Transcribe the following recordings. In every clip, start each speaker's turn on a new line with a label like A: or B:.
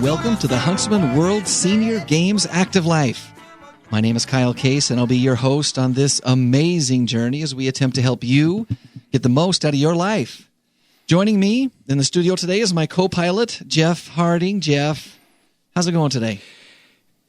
A: and welcome to the Huntsman World Senior Games Active Life. My name is Kyle Case, and I'll be your host on this amazing journey as we attempt to help you get the most out of your life. Joining me in the studio today is my co-pilot, Jeff Harding. Jeff, how's it going today?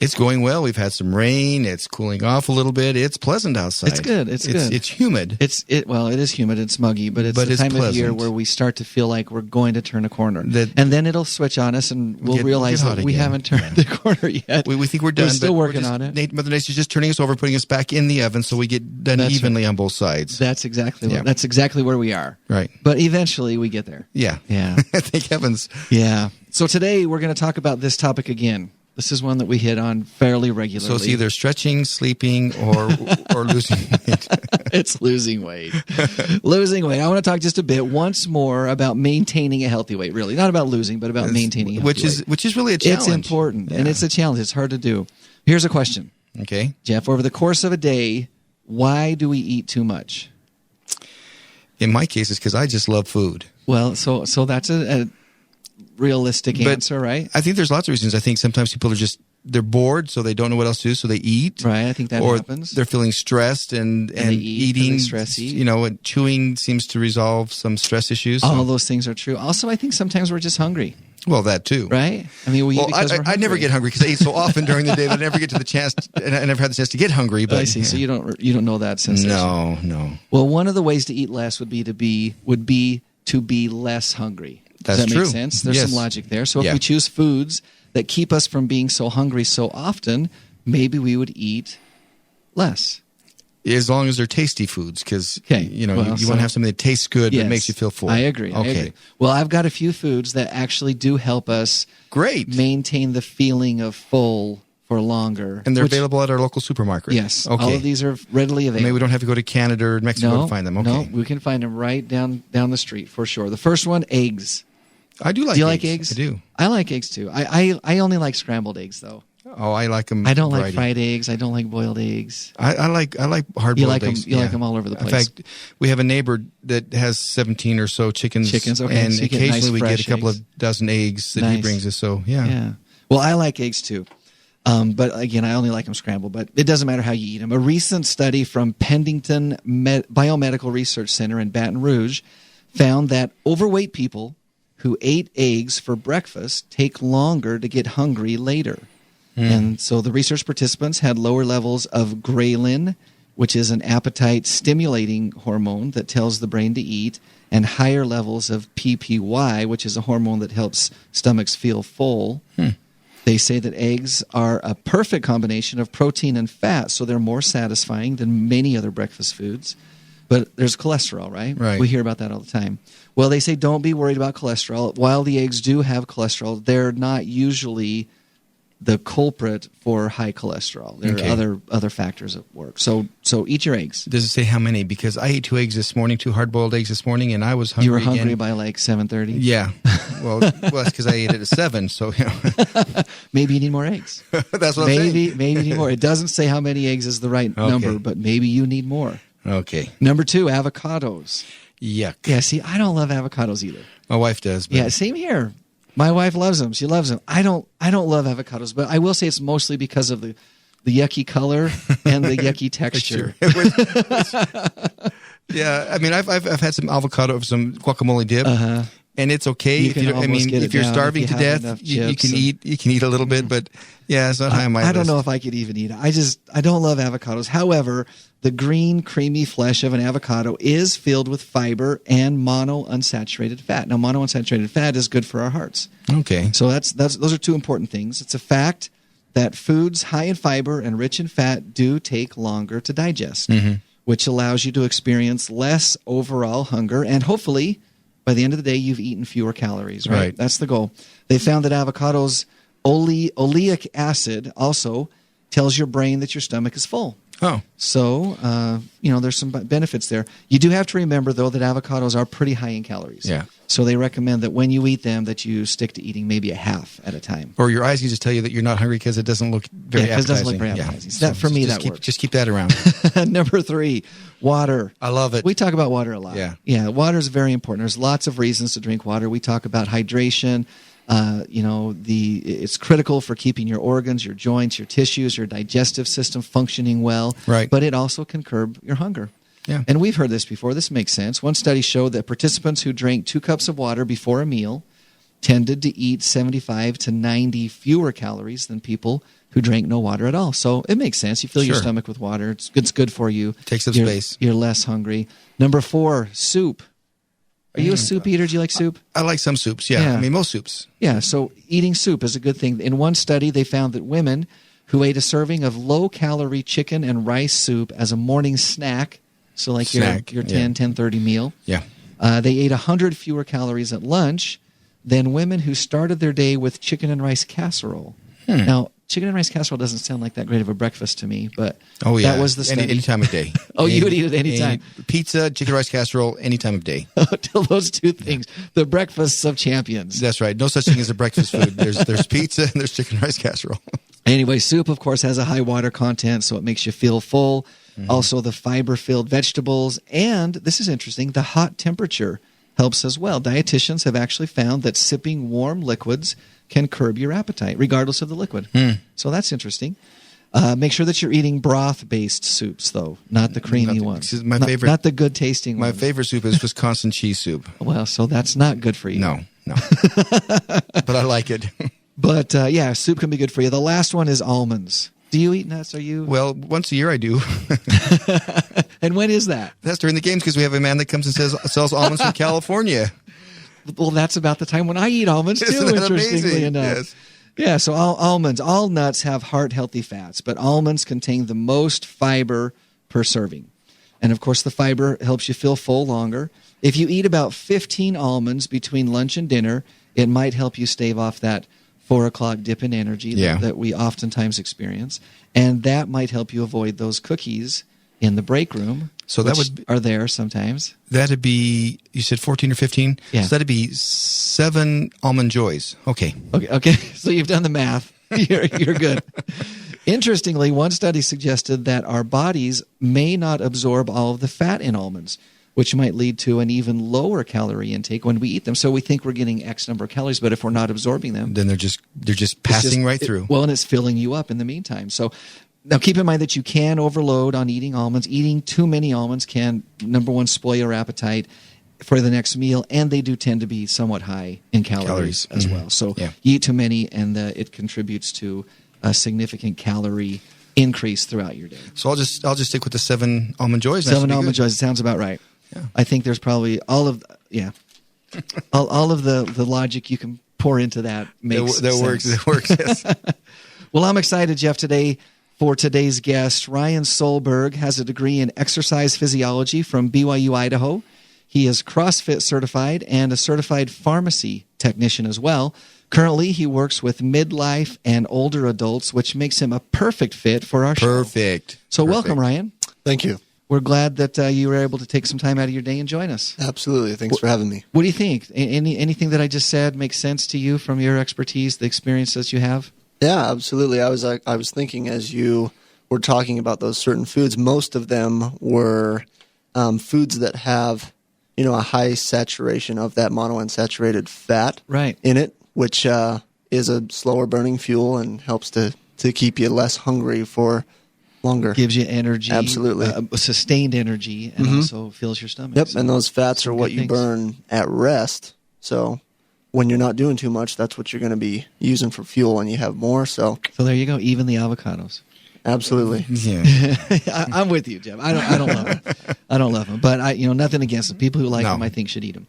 B: It's going well. We've had some rain. It's cooling off a little bit. It's pleasant outside.
A: It's good. It's good.
B: It's humid.
A: Well, it is humid and smuggy, but it's the time of year where we start to feel like we're going to turn a corner. And then it'll switch on us, and we'll realize that we haven't turned the corner yet.
B: We think we're done.
A: We're still working on it.
B: Mother Nature's just turning us over, putting us back in the oven so we get done evenly on both sides.
A: That's exactly where we are.
B: Right.
A: But eventually we get there.
B: Yeah.
A: Yeah.
B: Thank heavens.
A: Yeah. So today we're going to talk about this topic again. This is one that we hit on fairly regularly.
B: So it's either stretching, sleeping, or losing weight.
A: It's losing weight. Losing weight. I want to talk just a bit once more about maintaining a healthy weight, really. Not about losing, but about maintaining a healthy weight.
B: Which is really a challenge.
A: It's important, and it's a challenge. It's hard to do. Here's a question.
B: Okay.
A: Jeff, over the course of a day, why do we eat too much?
B: In my case, it's because I just love food.
A: Well, so that's a realistic answer, right?
B: I think there's lots of reasons. I think sometimes people are they're bored, so they don't know what else to do, so they eat.
A: Right, I think that happens.
B: Or they're feeling stressed and eating. And chewing seems to resolve some stress issues.
A: All those things are true. Also, I think sometimes we're just hungry.
B: Well, that too.
A: Right? I mean, we eat because we're hungry.
B: I never get hungry because I eat so often during the day that I never get to the chance, and I never had the chance to get hungry. But
A: I see. So you don't know that sensation.
B: No.
A: Well, one of the ways to eat less would be to be less hungry.
B: That's
A: Does that
B: true.
A: make sense? There's some logic there. So if we choose foods that keep us from being so hungry so often, maybe we would eat less.
B: As long as they're tasty foods, because you want to have something that tastes good that makes you feel full.
A: I agree. Well, I've got a few foods that actually do help us maintain the feeling of full for longer.
B: And they're available at our local supermarket.
A: Yes.
B: Okay.
A: All of these are readily available.
B: Maybe we don't have to go to Canada or Mexico to find them. Okay.
A: No, we can find them right down the street for sure. The first one, eggs.
B: I do like eggs.
A: Do you like eggs?
B: I do.
A: I like eggs too. I only like scrambled eggs though.
B: Oh, I like them.
A: I don't like fried eggs. I don't like boiled eggs.
B: I like hard-boiled eggs.
A: You like them all over the place.
B: In fact, we have a neighbor that has 17 or so chickens.
A: Okay.
B: And
A: so
B: occasionally
A: we
B: get a couple of dozen eggs that he brings us. So, yeah.
A: Well, I like eggs too. But again, I only like them scrambled. But it doesn't matter how you eat them. A recent study from Pendleton Biomedical Research Center in Baton Rouge found that overweight people who ate eggs for breakfast take longer to get hungry later. And so the research participants had lower levels of ghrelin, which is an appetite-stimulating hormone that tells the brain to eat, and higher levels of PPY, which is a hormone that helps stomachs feel full. They say that eggs are a perfect combination of protein and fat, so they're more satisfying than many other breakfast foods. But there's cholesterol, right?
B: Right.
A: We hear about that all the time. Well, they say don't be worried about cholesterol. While the eggs do have cholesterol, they're not usually the culprit for high cholesterol. There are other factors at work. So eat your eggs.
B: Does it say how many? Because I ate 2 eggs this morning, 2 hard-boiled eggs this morning, and I was hungry.
A: You were hungry by like 7:30?
B: Yeah. Well, that's because I ate it at 7, so
A: Maybe you need more eggs.
B: That's what I'm saying.
A: Maybe you need more. It doesn't say how many eggs is the right number, but maybe you need more.
B: Okay.
A: Number 2, avocados.
B: Yuck.
A: Yeah, see, I don't love avocados either.
B: My wife does. But...
A: Yeah, same here. My wife loves them. She loves them. I don't love avocados, but I will say it's mostly because of the yucky color and the yucky texture.
B: Yeah, I mean, I've had some guacamole dip, and it's okay. If you're starving to death, you can eat a little bit, but yeah, it's not high on my list.
A: I don't know if I could even eat it. I don't love avocados. However, the green, creamy flesh of an avocado is filled with fiber and monounsaturated fat. Now, monounsaturated fat is good for our hearts.
B: Okay.
A: So those are 2 important things. It's a fact that foods high in fiber and rich in fat do take longer to digest, which allows you to experience less overall hunger, and hopefully, by the end of the day, you've eaten fewer calories, right? That's the goal. They found that avocados' oleic acid also tells your brain that your stomach is full.
B: Oh.
A: So, there's some benefits there. You do have to remember, though, that avocados are pretty high in calories.
B: Yeah.
A: So they recommend that when you eat them, that you stick to eating maybe a half at a time.
B: Or your eyes can just tell you that you're not hungry because it doesn't look very appetizing.
A: It doesn't look very appetizing. Yeah. So for me, that works.
B: Just keep that around.
A: Number 3, water.
B: I love it.
A: We talk about water a lot.
B: Yeah.
A: Yeah, water is very important. There's lots of reasons to drink water. We talk about hydration. It's critical for keeping your organs, your joints, your tissues, your digestive system functioning well.
B: Right.
A: But it also can curb your hunger.
B: Yeah.
A: And we've heard this before. This makes sense. One study showed that participants who drank 2 cups of water before a meal tended to eat 75 to 90 fewer calories than people who drank no water at all. So it makes sense. You fill your stomach with water. It's good for you.
B: It takes up space.
A: You're less hungry. Number 4, soup. Are you a soup eater? Do you like soup?
B: I like some soups, yeah. I mean, most soups.
A: Yeah, so eating soup is a good thing. In one study, they found that women who ate a serving of low-calorie chicken and rice soup as a morning snack, so like your 10:30 meal, they ate 100 fewer calories at lunch than women who started their day with chicken and rice casserole. Now, chicken and rice casserole doesn't sound like that great of a breakfast to me, but that was the study.
B: Any time of day.
A: You would eat it any time.
B: Pizza, chicken rice casserole, any time of day.
A: Those 2 things, the breakfasts of champions.
B: That's right. No such thing as a breakfast food. There's pizza and there's chicken rice casserole.
A: Anyway, soup, of course, has a high water content, so it makes you feel full. Also, the fiber-filled vegetables, and this is interesting, the hot temperature helps as well. Dietitians have actually found that sipping warm liquids can curb your appetite, regardless of the liquid. So that's interesting. Make sure that you're eating broth-based soups, though, not the creamy ones.
B: Favorite,
A: not the good-tasting ones.
B: My favorite soup is Wisconsin cheese soup.
A: Well, so that's not good for you.
B: No. But I like it.
A: But, soup can be good for you. The last one is almonds. Do you eat nuts? Are you?
B: Well, once a year I do.
A: And when is that?
B: That's during the games because we have a man that comes and sells almonds from California.
A: Well, that's about the time when I eat almonds, too, interestingly enough.
B: Yes.
A: Yeah, so almonds, all nuts have heart-healthy fats, but almonds contain the most fiber per serving. And, of course, the fiber helps you feel full longer. If you eat about 15 almonds between lunch and dinner, it might help you stave off that 4 o'clock dip in energy that we oftentimes experience. And that might help you avoid those cookies in the break room, are there sometimes.
B: That'd be, you said 14 or 15?
A: Yeah.
B: So that'd be 7 Almond Joys. Okay.
A: So you've done the math. You're good. Interestingly, one study suggested that our bodies may not absorb all of the fat in almonds, which might lead to an even lower calorie intake when we eat them. So we think we're getting X number of calories, but if we're not absorbing them,
B: then they're just passing right through.
A: And it's filling you up in the meantime. So now keep in mind that you can overload on eating almonds. Eating too many almonds can, number one, spoil your appetite for the next meal, and they do tend to be somewhat high in calories as well. So you eat too many, and it contributes to a significant calorie increase throughout your day.
B: So I'll just stick with the 7 Almond Joys.
A: 7 Almond Joys. It sounds about right. Yeah. I think there's probably all of the logic you can pour into that makes sense.
B: That works. Yes.
A: Well, I'm excited, Jeff, today for today's guest. Ryan Solberg has a degree in exercise physiology from BYU, Idaho. He is CrossFit certified and a certified pharmacy technician as well. Currently, he works with midlife and older adults, which makes him a perfect fit for our show. So welcome, Ryan.
C: Thank you.
A: We're glad that you were able to take some time out of your day and join us.
C: Absolutely. Thanks for having me.
A: What do you think? Anything that I just said makes sense to you from your expertise, the experiences you have?
C: Yeah, absolutely. I was thinking as you were talking about those certain foods, most of them were foods that have, a high saturation of that monounsaturated fat in it, which is a slower burning fuel and helps to keep you less hungry for longer.
A: Gives you energy.
C: Absolutely.
A: Sustained energy, and also fills your stomach.
C: Yep, so and those fats are what you burn at rest. So when you're not doing too much, that's what you're going to be using for fuel, and you have more. So
A: there you go. Even the avocados.
C: Absolutely.
B: Yeah.
A: I'm with you, Jeff. I don't love them. I don't love them, but nothing against them. People who like them, I think, should eat them.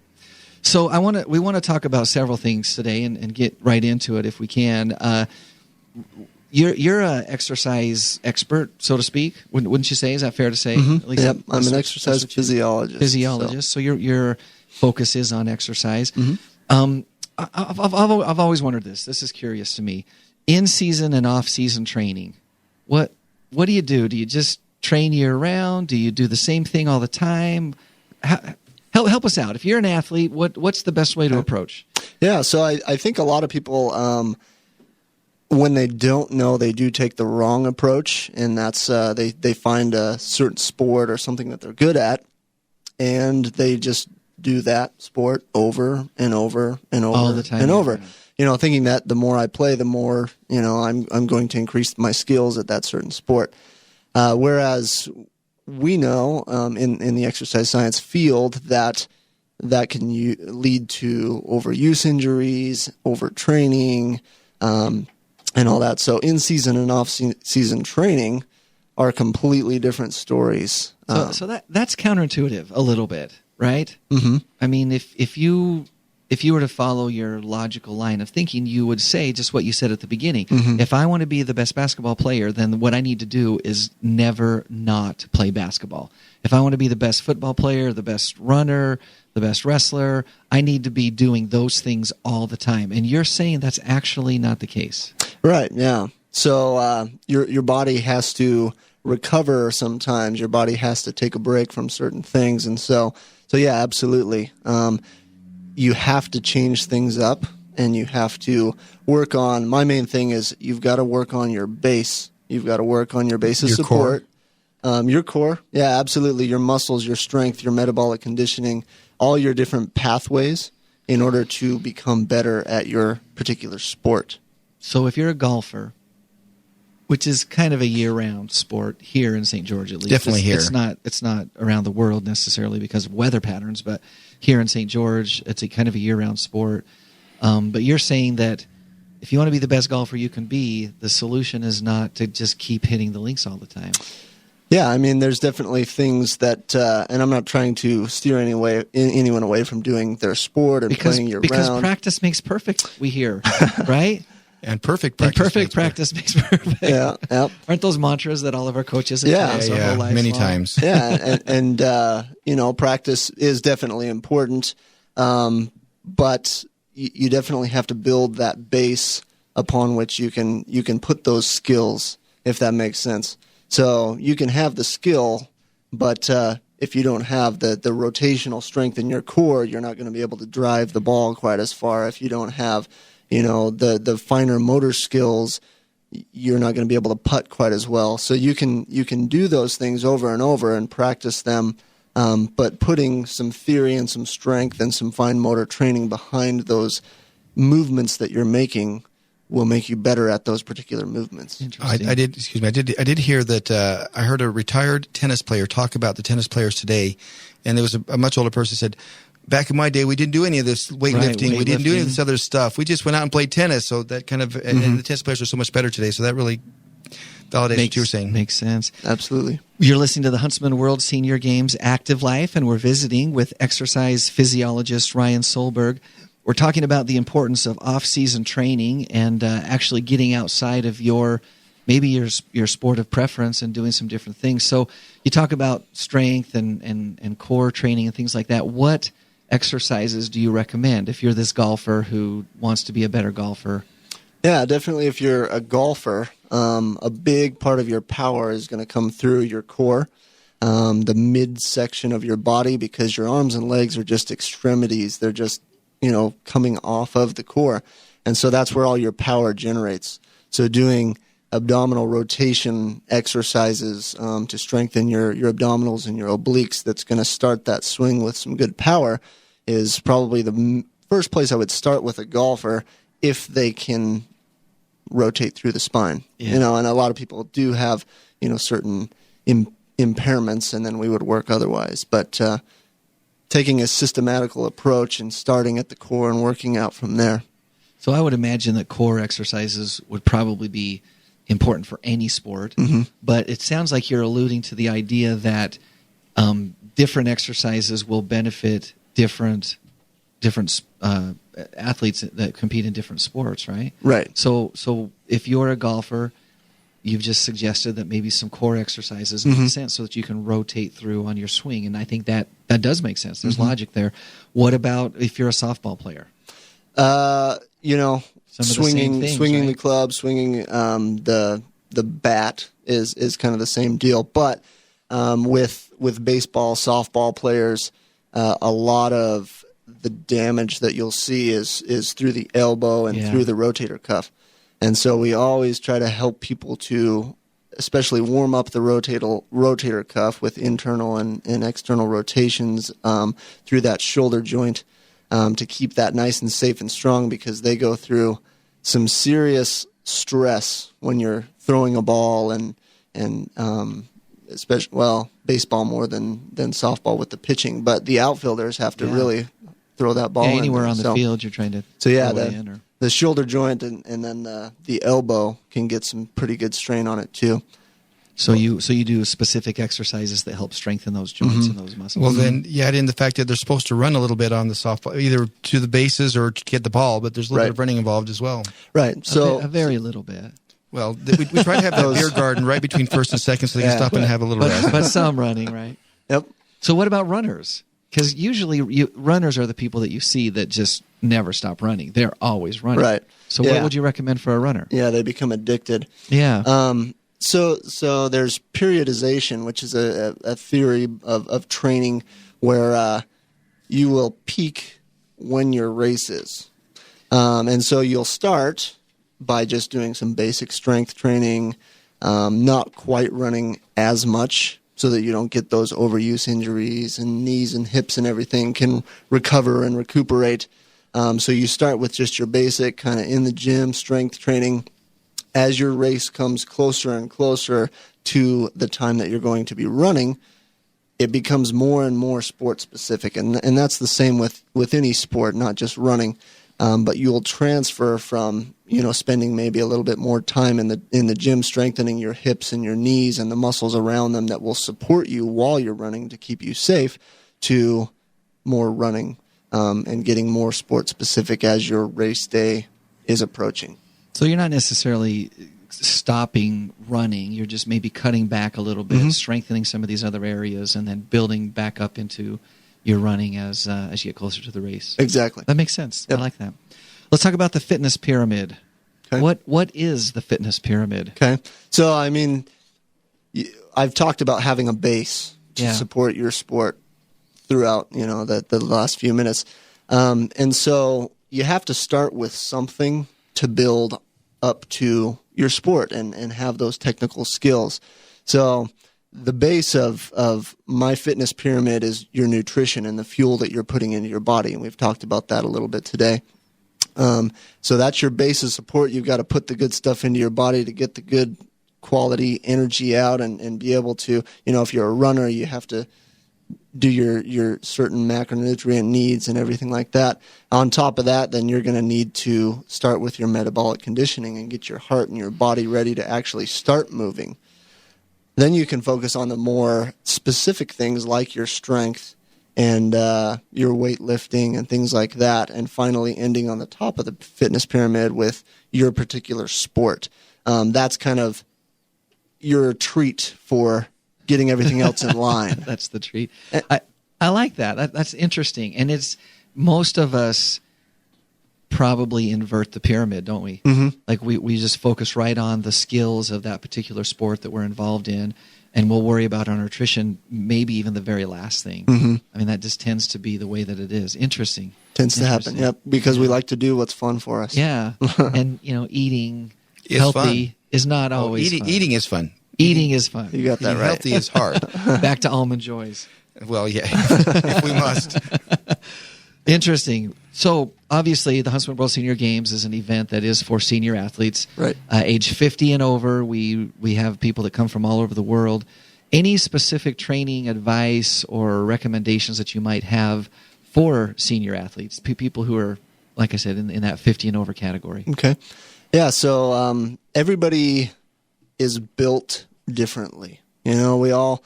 A: So we want to talk about several things today and get right into it if we can. You're an exercise expert, so to speak, wouldn't you say? Is that fair to say?
C: Mm-hmm. At least I'm an exercise physiologist.
A: So your focus is on exercise.
C: Mm-hmm.
A: I've always wondered this. This is curious to me. In season and off season training, what do you do? Do you just train year round? Do you do the same thing all the time? Help us out. If you're an athlete, what's the best way to approach?
C: Yeah, so I think a lot of people, when they don't know, they do take the wrong approach, and that's they find a certain sport or something that they're good at, and they just do that sport over and over and over
A: all the time
C: and over. thinking that the more I play, the more, I'm going to increase my skills at that certain sport. Whereas we know in the exercise science field that can lead to overuse injuries, overtraining, and all that. So in-season and off-season training are completely different stories.
A: So that's counterintuitive a little bit, right?
C: Mm-hmm.
A: I mean, if you were to follow your logical line of thinking, you would say just what you said at the beginning.
C: Mm-hmm.
A: If I want to be the best basketball player, then what I need to do is never not play basketball. If I want to be the best football player, the best runner, the best wrestler, I need to be doing those things all the time. And you're saying that's actually not the case.
C: Right, yeah. So your body has to recover sometimes. Your body has to take a break from certain things. And so yeah, absolutely. You have to change things up, and you have to work on, my main thing is you've got to work on your base. You've got to work on your base of support. Your core, yeah, absolutely. Your muscles, your strength, your metabolic conditioning, all your different pathways in order to become better at your particular sport.
A: So if you're a golfer, which is kind of a year-round sport here in St. George, at least.
B: Definitely here.
A: It's not around the world necessarily because of weather patterns, but here in St. George, it's a kind of a year-round sport. But you're saying that if you want to be the best golfer you can be, the solution is not to just keep hitting the links all the time.
C: Yeah, I mean, there's definitely things that, and I'm not trying to steer anyone away from doing their sport and playing year-round.
A: Because practice makes perfect, we hear, right?
B: And perfect practice
A: makes perfect.
C: Yeah, yep.
A: Aren't those mantras that all of our coaches have taught us our whole lives
B: many
A: long?
B: times.
C: Yeah, and practice is definitely important, but you definitely have to build that base upon which you can put those skills, if that makes sense. So you can have the skill, but if you don't have the rotational strength in your core, you're not going to be able to drive the ball quite as far. If you don't have the finer motor skills, you're not going to be able to putt quite as well. So you can do those things over and over and practice them, but putting some theory and some strength and some fine motor training behind those movements that you're making will make you better at those particular movements.
B: I did hear that I heard a retired tennis player talk about the tennis players today, and there was a much older person who said, back in my day, we didn't do any of this weightlifting. We didn't do any of this other stuff. We just went out and played tennis. So that kind of, and the tennis players are so much better today. So that really validates what you were saying.
A: Makes sense.
C: Absolutely.
A: You're listening to the Huntsman World Senior Games Active Life, and we're visiting with exercise physiologist Ryan Solberg. We're talking about the importance of off-season training and actually getting outside of your sport of preference and doing some different things. So you talk about strength and core training and things like that. What exercises do you recommend if you're this golfer who wants to be a better golfer?
C: Yeah, definitely. If you're a golfer, a big part of your power is going to come through your core, the midsection of your body, because your arms and legs are just extremities. They're just, coming off of the core. And so that's where all your power generates. So doing abdominal rotation exercises to strengthen your abdominals and your obliques, that's going to start that swing with some good power, is probably the first place I would start with a golfer if they can rotate through the spine.
A: Yeah.
C: And a lot of people do have, certain impairments, and then we would work otherwise. But taking a systematical approach and starting at the core and working out from there.
A: So I would imagine that core exercises would probably be important for any sport, but it sounds like you're alluding to the idea that different exercises will benefit different athletes that compete in different sports, right?
C: Right.
A: So if you're a golfer, you've just suggested that maybe some core exercises make sense so that you can rotate through on your swing, and I think that does make sense. There's logic there. What about if you're a softball player? Swinging the club, swinging the bat is kind of the same deal. But with baseball, softball players, a lot of the damage that you'll see is through the elbow and through the rotator cuff. And so we always try to help people to especially warm up the rotator cuff with internal and external rotations through that shoulder joint.
C: to keep that nice and safe and strong, because they go through some serious stress when you're throwing a ball and especially, baseball more than softball with the pitching, but the outfielders have to really throw that ball
A: anywhere
C: in
A: on the field you're trying to
C: the shoulder joint and then the elbow can get some pretty good strain on it too.
A: So you do specific exercises that help strengthen those joints and those muscles.
B: Well, then you add in the fact that they're supposed to run a little bit on the softball, either to the bases or to get the ball, but there's a little bit of running involved as well.
C: Right. So
A: a very little bit.
B: Well, we try to have that beer garden right between first and second so they can stop and have a little rest.
A: But some running, right?
C: Yep.
A: So what about runners? Because usually runners are the people that you see that just never stop running. They're always running.
C: Right.
A: So what would you recommend for a runner?
C: Yeah, they become addicted.
A: Yeah.
C: So there's periodization, which is a theory of training where you will peak when your race is. And so you'll start by just doing some basic strength training, not quite running as much so that you don't get those overuse injuries, and knees and hips and everything can recover and recuperate. So you start with just your basic kind of in the gym strength training. As your race comes closer and closer to the time that you're going to be running, it becomes more and more sport specific. And that's the same with any sport, not just running. But you'll transfer from, spending maybe a little bit more time in the gym strengthening your hips and your knees and the muscles around them that will support you while you're running to keep you safe, to more running and getting more sport specific as your race day is approaching.
A: So you're not necessarily stopping running. You're just maybe cutting back a little bit, strengthening some of these other areas, and then building back up into your running as you get closer to the race.
C: Exactly.
A: That makes sense.
C: Yep.
A: I like that. Let's talk about the fitness pyramid.
C: Okay.
A: What is the fitness pyramid?
C: Okay. So, I've talked about having a base to support your sport throughout, the last few minutes. And so you have to start with something to build up to your sport and have those technical skills. So the base of my fitness pyramid is your nutrition and the fuel that you're putting into your body. And we've talked about that a little bit today. So that's your base of support. You've got to put the good stuff into your body to get the good quality energy out and be able to, if you're a runner, you have to do your certain macronutrient needs and everything like that. On top of that, then you're going to need to start with your metabolic conditioning and get your heart and your body ready to actually start moving. Then you can focus on the more specific things like your strength and your weightlifting and things like that, and finally ending on the top of the fitness pyramid with your particular sport. That's kind of your treat for getting everything else in line.
A: That's the treat. I like that. That's interesting. And it's most of us probably invert the pyramid, don't we? Mm-hmm. Like we just focus right on the skills of that particular sport that we're involved in, and we'll worry about our nutrition, maybe even the very last thing. Mm-hmm. I mean, that just tends to be the way that it is. Interesting.
C: Tends to happen, yep, because we like to do what's fun for us.
A: Yeah. And, eating healthy
B: fun.
A: Is not always fun.
B: Eating is fun.
A: Eating is fun.
C: You got that
B: Eating
C: right.
B: Healthy is hard.
A: Back to Almond Joys.
B: Well, yeah, if we must.
A: Interesting. So, obviously, the Huntsman World Senior Games is an event that is for senior athletes.
C: Right.
A: Age 50 and over. We have people that come from all over the world. Any specific training advice or recommendations that you might have for senior athletes, people who are, like I said, in that 50 and over category?
C: Okay. Yeah, so everybody is built differently. We all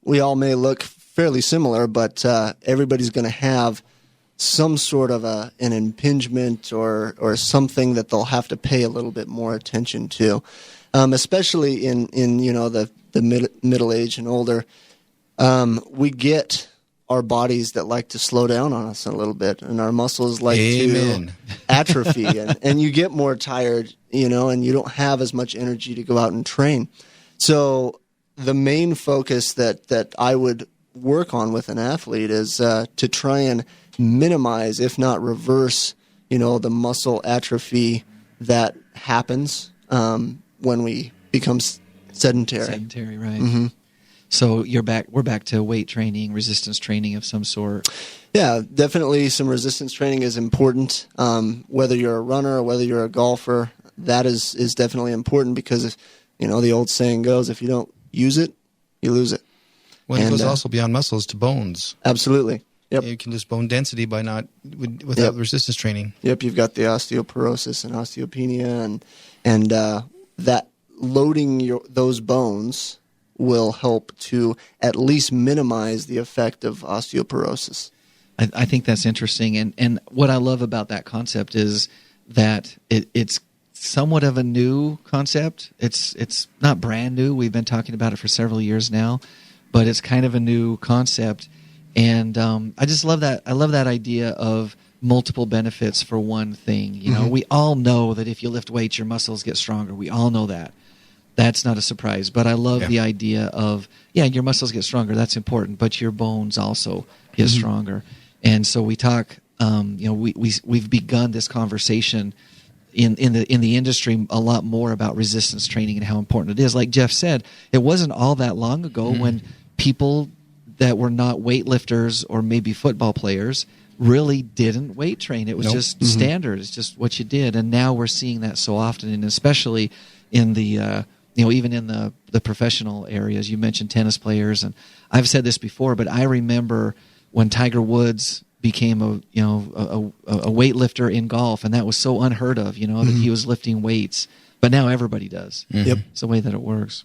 C: may look fairly similar, but everybody's going to have some sort of an impingement or something that they'll have to pay a little bit more attention to, especially in the middle age and older. We get our bodies that like to slow down on us a little bit, and our muscles like to atrophy, and you get more tired, and you don't have as much energy to go out and train. So the main focus that I would work on with an athlete is to try and minimize, if not reverse, the muscle atrophy that happens when we become sedentary.
A: Sedentary, right.
C: Mm-hmm.
A: So we're back to weight training, resistance training of some sort.
C: Yeah, definitely some resistance training is important. Whether you're a runner or whether you're a golfer, that is definitely important because, the old saying goes, if you don't use it, you lose it.
B: Well, it goes also beyond muscles to bones.
C: Absolutely. Yep.
B: You can lose bone density by without resistance training.
C: Yep, you've got the osteoporosis and osteopenia, and that loading those bones will help to at least minimize the effect of osteoporosis.
A: I think that's interesting, and what I love about that concept is that it's somewhat of a new concept. It's not brand new. We've been talking about it for several years now, but it's kind of a new concept, and I just love that. I love that idea of multiple benefits for one thing. We all know that if you lift weights, your muscles get stronger. We all know that. That's not a surprise, but I love the idea of, your muscles get stronger. That's important, but your bones also get stronger. And so we talk, we've begun this conversation in the industry a lot more about resistance training and how important it is. Like Jeff said, it wasn't all that long ago when people that were not weightlifters or maybe football players really didn't weight train. It was just standard. It's just what you did. And now we're seeing that so often, and especially in the even in the professional areas. You mentioned tennis players, and I've said this before, but I remember when Tiger Woods became a weightlifter in golf, and that was so unheard of, that he was lifting weights. But now everybody does.
C: Yep,
A: it's the way that it works.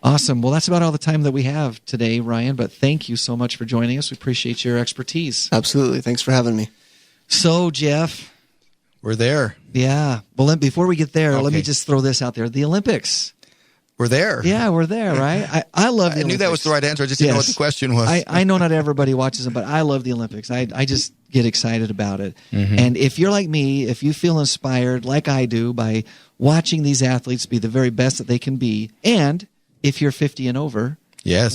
A: Awesome. Well, that's about all the time that we have today, Ryan. But thank you so much for joining us. We appreciate your expertise.
C: Absolutely. Thanks for having me.
A: So, Jeff,
B: we're there.
A: Yeah. Well, before we get there, let me just throw this out there: the Olympics.
B: We're there.
A: Yeah, we're there, right? I love the Olympics.
B: I knew that was the right answer. I just didn't know what the question was.
A: I know not everybody watches them, but I love the Olympics. I just get excited about it. And if you're like me, if you feel inspired, like I do, by watching these athletes be the very best that they can be, and if you're 50 and over,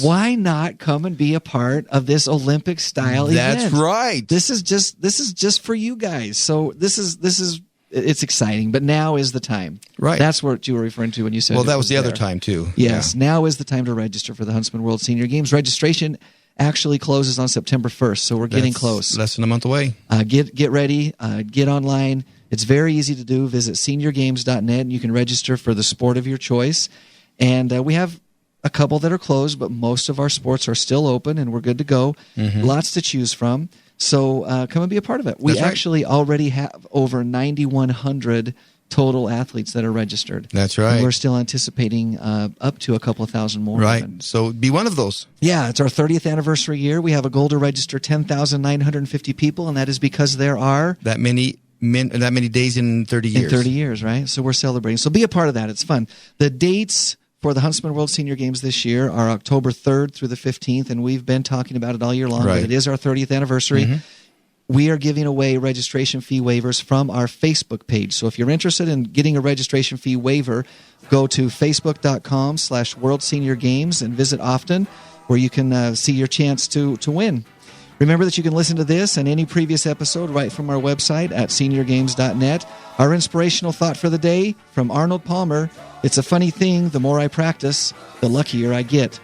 A: why not come and be a part of this Olympic style event?
B: That's right.
A: This is just for you guys. So this is. It's exciting, but now is the time.
B: Right.
A: That's what you were referring to when you said.
B: Well, that was the other time too.
A: Yes. Yeah. Now is the time to register for the Huntsman World Senior Games. Registration actually closes on September 1st, so we're getting close.
B: Less than a month away.
A: Get ready. Get online. It's very easy to do. Visit seniorgames.net, and you can register for the sport of your choice. And we have a couple that are closed, but most of our sports are still open, and we're good to go. Lots to choose from. So come and be a part of it. We actually already have over 9,100 total athletes that are registered.
B: That's right.
A: And we're still anticipating up to a couple of thousand more.
B: Right.
A: Even.
B: So be one of those.
A: Yeah, it's our 30th anniversary year. We have a goal to register 10,950 people, and that is because there are
B: that many days in 30 years.
A: In 30 years, right? So we're celebrating. So be a part of that. It's fun. The dates for the Huntsman World Senior Games this year are October 3rd through the 15th, and we've been talking about it all year long, but it is our 30th anniversary. We are giving away registration fee waivers from our Facebook page. So if you're interested in getting a registration fee waiver, go to facebook.com/World Senior Games and visit often, where you can see your chance to win. Remember that you can listen to this and any previous episode right from our website at seniorgames.net. Our inspirational thought for the day from Arnold Palmer: it's a funny thing, the more I practice, the luckier I get.